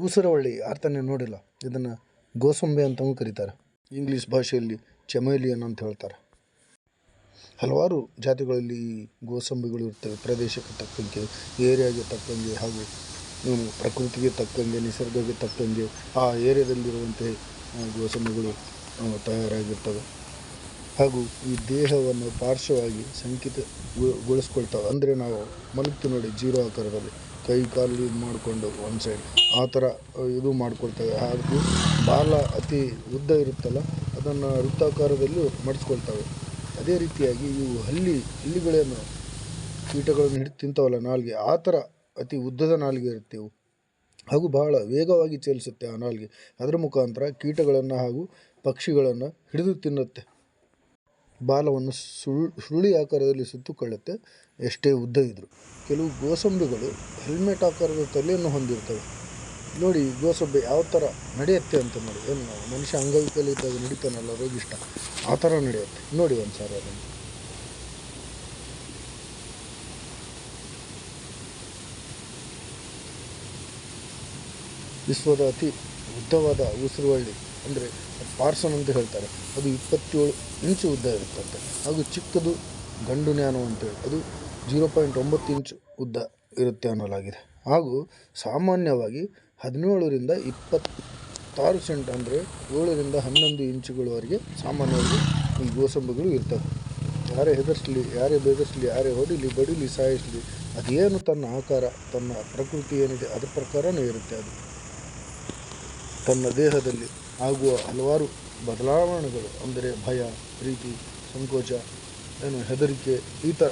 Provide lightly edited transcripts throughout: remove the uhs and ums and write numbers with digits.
ಊಸರವಳ್ಳಿ ಯಾರ್ತನೇ ನೋಡಿಲ್ಲ. ಇದನ್ನು ಗೋಸಂಬೆ ಅಂತಲೂ ಕರೀತಾರೆ. ಇಂಗ್ಲೀಷ್ ಭಾಷೆಯಲ್ಲಿ ಚೆಮೇಲಿಯನ್ ಅಂತ ಹೇಳ್ತಾರೆ. ಹಲವಾರು ಜಾತಿಗಳಲ್ಲಿ ಗೋಸಂಬಿಗಳು ಇರ್ತವೆ. ಪ್ರದೇಶಕ್ಕೆ ತಕ್ಕಂಗೆ, ಏರಿಯಾಗೆ ತಕ್ಕಂಗೆ ಹಾಗೂ ಪ್ರಕೃತಿಗೆ ತಕ್ಕಂಗೆ, ನಿಸರ್ಗಕ್ಕೆ ತಕ್ಕಂಗೆ ಆ ಏರಿಯಾದಲ್ಲಿರುವಂತೆ ಗೋಸಂಬಿಗಳು ತಯಾರಾಗಿರ್ತವೆ. ಹಾಗೂ ಈ ದೇಹವನ್ನು ಪಾರ್ಶ್ವವಾಗಿ ಸಂಕೇತಗೊಳಿಸ್ಕೊಳ್ತವೆ. ಅಂದರೆ ನಾವು ಮಲಗ್ತೀವಿ ನೋಡಿ ಜೀರೋ ಆಕಾರದಲ್ಲಿ, ಕೈ ಕಾಲು ಇದು ಮಾಡಿಕೊಂಡು ಒಂದು ಸೈಡ್ ಆ ಥರ ಇದು ಮಾಡ್ಕೊಳ್ತವೆ. ಹಾಗೂ ಬಾಲ ಅತಿ ಉದ್ದ ಇರುತ್ತಲ್ಲ, ಅದನ್ನು ವೃತ್ತಾಕಾರದಲ್ಲಿ ಮಡಿಸ್ಕೊಳ್ತವೆ. ಅದೇ ರೀತಿಯಾಗಿ ಇವು ಹಲ್ಲಿಗಳನ್ನು ಕೀಟಗಳನ್ನು ಹಿಡಿದು ತಿಂತವಲ್ಲ, ನಾಲಿಗೆ ಆ ಥರ ಅತಿ ಉದ್ದದ ನಾಲಿಗೆ ಇರುತ್ತೆ ಇವು. ಹಾಗೂ ಬಹಳ ವೇಗವಾಗಿ ಚಲಿಸುತ್ತೆ ಆ ನಾಲಿಗೆ. ಅದರ ಮುಖಾಂತರ ಕೀಟಗಳನ್ನು ಹಾಗೂ ಪಕ್ಷಿಗಳನ್ನು ಹಿಡಿದು ತಿನ್ನುತ್ತೆ. ಬಾಲವನ್ನು ಸುರುಳಿ ಆಕಾರದಲ್ಲಿ ಸುತ್ತುಕೊಳ್ಳುತ್ತೆ ಎಷ್ಟೇ ಉದ್ದ ಇದ್ದರೂ. ಕೆಲವು ಗೋಸಂಬಿಗಳು ಹೆಲ್ಮೆಟ್ ಆಕಾರದ ತಲೆಯನ್ನು ಹೊಂದಿರ್ತವೆ. ನೋಡಿ ಗೋಸಂಬಿ ಯಾವ ಥರ ನಡೆಯುತ್ತೆ ಅಂತ ನೋಡಿ. ಏನು ಮನುಷ್ಯ ಅಂಗವಿಕಲ ಇದ್ದಾಗ ನಡೀತಾನಲ್ಲ ರೋಗಿಷ್ಟ, ಆ ಥರ ನಡೆಯುತ್ತೆ ನೋಡಿ ಒಂದು ಸಾರಿ ಅದನ್ನು. ವಿಶ್ವದ ಅತಿ ಉದ್ದವಾದ ಊಸರವಳ್ಳಿ ಅಂದರೆ ಪಾರ್ಸನ್ ಅಂತ ಹೇಳ್ತಾರೆ. ಅದು 27 ಇಂಚು ಉದ್ದ ಇರುತ್ತಂತೆ. ಹಾಗೂ ಚಿಕ್ಕದು ಗಂಡು ನ್ಯಾನೋ ಅಂತೇಳಿ ಅದು 0.9 ಇಂಚು ಉದ್ದ ಇರುತ್ತೆ ಅನ್ನಲಾಗಿದೆ. ಹಾಗೂ ಸಾಮಾನ್ಯವಾಗಿ 17ರಿಂದ 26 ಸೆಂಟ್ ಅಂದರೆ 7ರಿಂದ 11 ಇಂಚುಗಳವರೆಗೆ ಸಾಮಾನ್ಯವಾಗಿ ಈ ಗೋಸಂಬಿಗಳು ಇರ್ತವೆ. ಯಾರೇ ಹೆದರಿಸಲಿ, ಯಾರೇ ಬೆದರಿಸಲಿ, ಯಾರೇ ಹೊಡಿಲಿ, ಬಡಿಲಿ, ಸಾಯಿಸಲಿ, ಅದೇನು ತನ್ನ ಆಕಾರ, ತನ್ನ ಪ್ರಕೃತಿ ಏನಿದೆ ಅದ್ರ ಪ್ರಕಾರನೇ ಇರುತ್ತೆ. ಅದು ತನ್ನ ದೇಹದಲ್ಲಿ ಆಗುವ ಹಲವಾರು ಬದಲಾವಣೆಗಳು ಅಂದರೆ ಭಯ, ಪ್ರೀತಿ, ಸಂಕೋಚ, ಹೆದರಿಕೆ, ಈ ಥರ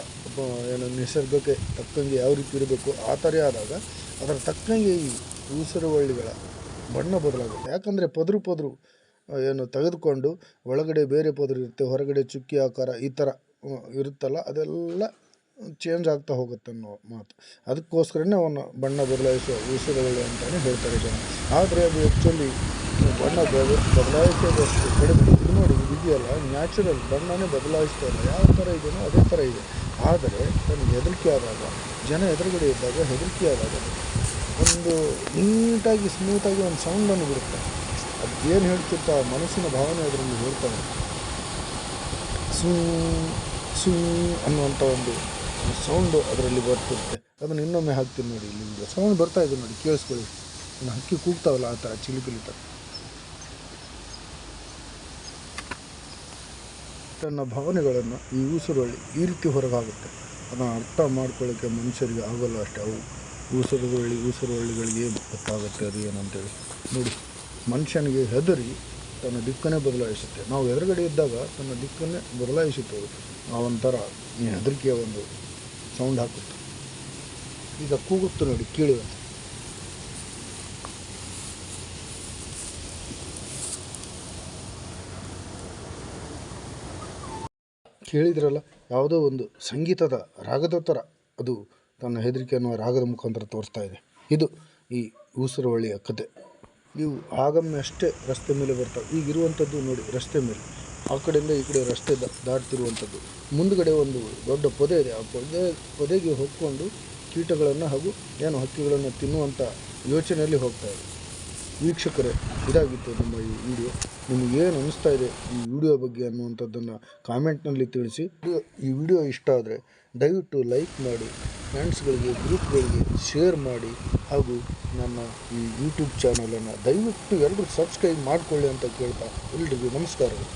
ನಿಸರ್ಗಕ್ಕೆ ತಕ್ಕಂಗೆ ಯಾವ ರೀತಿ ಇರಬೇಕು ಆ ಥರ ಆದಾಗ ಅದರ ತಕ್ಕಂಗೆ ಈ ಊಸರವಳ್ಳಿಗಳ ಬಣ್ಣ ಬದಲಾಗುತ್ತೆ. ಯಾಕಂದರೆ ಪದರು ತೆಗೆದುಕೊಂಡು ಒಳಗಡೆ ಬೇರೆ ಪದರು ಇರುತ್ತೆ, ಹೊರಗಡೆ ಚುಕ್ಕಿ ಆಕಾರ ಈ ಥರ ಇರುತ್ತಲ್ಲ, ಅದೆಲ್ಲ ಚೇಂಜ್ ಆಗ್ತಾ ಹೋಗುತ್ತೆ ಅನ್ನೋ ಮಾತು. ಅದಕ್ಕೋಸ್ಕರನೇ ಅವನ್ನ ಬಣ್ಣ ಬದಲಾಯಿಸುವ ಊಸರವಳ್ಳಿ ಅಂತಲೇ ಹೇಳ್ತಾರೆ ಜನ. ಆದರೆ ಅದು ಆ್ಯಕ್ಚುಲಿ ಬಣ್ಣ ಬದಲಾಯಿಸೋದಷ್ಟು ಕಡಿಮೆ. ಇದು ನೋಡಿ ಇದೆಯಲ್ಲ, ನ್ಯಾಚುರಲ್ ಬಣ್ಣನೇ ಬದಲಾಯಿಸ್ತಾ ಇಲ್ಲ, ಯಾವ ಥರ ಇದೆಯೋ ಅದೇ ಥರ ಇದೆ. ಆದರೆ ನನಗೆ ಹೆದರಿಕೆ ಆದಾಗ, ಜನ ಎದುರುಗಡೆ ಇದ್ದಾಗ ಹೆದರಿಕೆ ಆದಾಗ ಒಂದು ನೀಟಾಗಿ ಸ್ಮೂತಾಗಿ ಒಂದು ಸೌಂಡನ್ನು ಬಿಡುತ್ತೆ. ಅದು ಏನು ಹೇಳ್ತಿರ್ತ ಮನಸ್ಸಿನ ಭಾವನೆ ಅದರಲ್ಲಿ ಹೇಳ್ತಾರೆ. ಸೂ ಅನ್ನುವಂಥ ಒಂದು ಸೌಂಡು ಅದರಲ್ಲಿ ಬರ್ತಿರುತ್ತೆ. ಅದನ್ನು ಇನ್ನೊಮ್ಮೆ ಹಾಕ್ತೀನಿ ನೋಡಿ. ಇಲ್ಲಿ ಸೌಂಡ್ ಬರ್ತಾ ಇದೆ ನೋಡಿ, ಕೇಳಿಸ್ಕೊಳ್ಳಿ. ಹಕ್ಕಿ ಕೂಗ್ತಾವಲ್ಲ ಆ ಥರ ಚಿಲಿಪಿಲಿ ಥರ. ತನ್ನ ಭಾವನೆಗಳನ್ನು ಈ ಊಸರವಳ್ಳಿ ಈ ರೀತಿ ಹೊರಗಾಗುತ್ತೆ. ಅದನ್ನು ಅರ್ಥ ಮಾಡ್ಕೊಳ್ಳೋಕ್ಕೆ ಮನುಷ್ಯರಿಗೆ ಆಗೋಲ್ಲ ಅಷ್ಟೇ. ಅವು ಊಸರವಳ್ಳಿಗಳಿಗೆ ಗೊತ್ತಾಗುತ್ತೆ ಅದು ಏನಂತೇಳಿ. ನೋಡಿ, ಮನುಷ್ಯನಿಗೆ ಹೆದರಿ ತನ್ನ ದಿಕ್ಕನ್ನೇ ಬದಲಾಯಿಸುತ್ತೆ. ನಾವು ಎದುರುಗಡೆ ಇದ್ದಾಗ ತನ್ನ ದಿಕ್ಕನ್ನೇ ಬದಲಾಯಿಸುತ್ತೆ. ಆ ಒಂಥರ ಹೆದರಿಕೆಯ ಒಂದು ಸೌಂಡ್ ಹಾಕುತ್ತೆ. ಈಗ ಕೂಗುತ್ತೆ ನೋಡಿ, ಕೇಳುವಂತೆ. ಕೇಳಿದ್ರಲ್ಲ, ಯಾವುದೋ ಒಂದು ಸಂಗೀತದ ರಾಗದ ಥರ ಅದು ತನ್ನ ಹೆದರಿಕೆ ಅನ್ನುವ ರಾಗದ ಮುಖಾಂತರ ತೋರಿಸ್ತಾ ಇದೆ. ಇದು ಈ ಊಸರವಳ್ಳಿಯ ಕತೆ. ಇವು ಆಗೊಮ್ಮೆ ಅಷ್ಟೇ ರಸ್ತೆ ಮೇಲೆ ಬರ್ತವೆ. ಈಗಿರುವಂಥದ್ದು ನೋಡಿ, ರಸ್ತೆ ಮೇಲೆ ಆ ಕಡೆಯಿಂದ ಈ ಕಡೆ ರಸ್ತೆ ದಾಟ್ತಿರುವಂಥದ್ದು. ಮುಂದುಗಡೆ ಒಂದು ದೊಡ್ಡ ಪೊದೆ ಇದೆ. ಆ ಪೊದೆಗೆ ಹೊಕ್ಕೊಂಡು ಕೀಟಗಳನ್ನು ಹಾಗೂ ಹಕ್ಕಿಗಳನ್ನು ತಿನ್ನುವಂಥ ಯೋಚನೆಯಲ್ಲಿ ಹೋಗ್ತಾ ಇದೆ. ವೀಕ್ಷಕರೇ, ಇದಾಗಿತ್ತು ನಮ್ಮ ಈ ವಿಡಿಯೋ. ನಿಮಗೇನು ಅನ್ನಿಸ್ತಾ ಇದೆ ಈ ವಿಡಿಯೋ ಬಗ್ಗೆ ಅನ್ನುವಂಥದ್ದನ್ನು ಕಾಮೆಂಟ್ನಲ್ಲಿ ತಿಳಿಸಿ. ಈ ವಿಡಿಯೋ ಇಷ್ಟ ಆದರೆ ದಯವಿಟ್ಟು ಲೈಕ್ ಮಾಡಿ, ಫ್ರೆಂಡ್ಸ್ಗಳಿಗೆ, ಗ್ರೂಪ್ಗಳಿಗೆ ಶೇರ್ ಮಾಡಿ. ಹಾಗೂ ನನ್ನ ಈ ಯೂಟ್ಯೂಬ್ ಚಾನಲನ್ನು ದಯವಿಟ್ಟು ಎಲ್ಲರೂ ಸಬ್ಸ್ಕ್ರೈಬ್ ಮಾಡಿಕೊಳ್ಳಿ ಅಂತ ಕೇಳ್ತಾ ಎಲ್ರಿಗೂ ನಮಸ್ಕಾರಗಳು.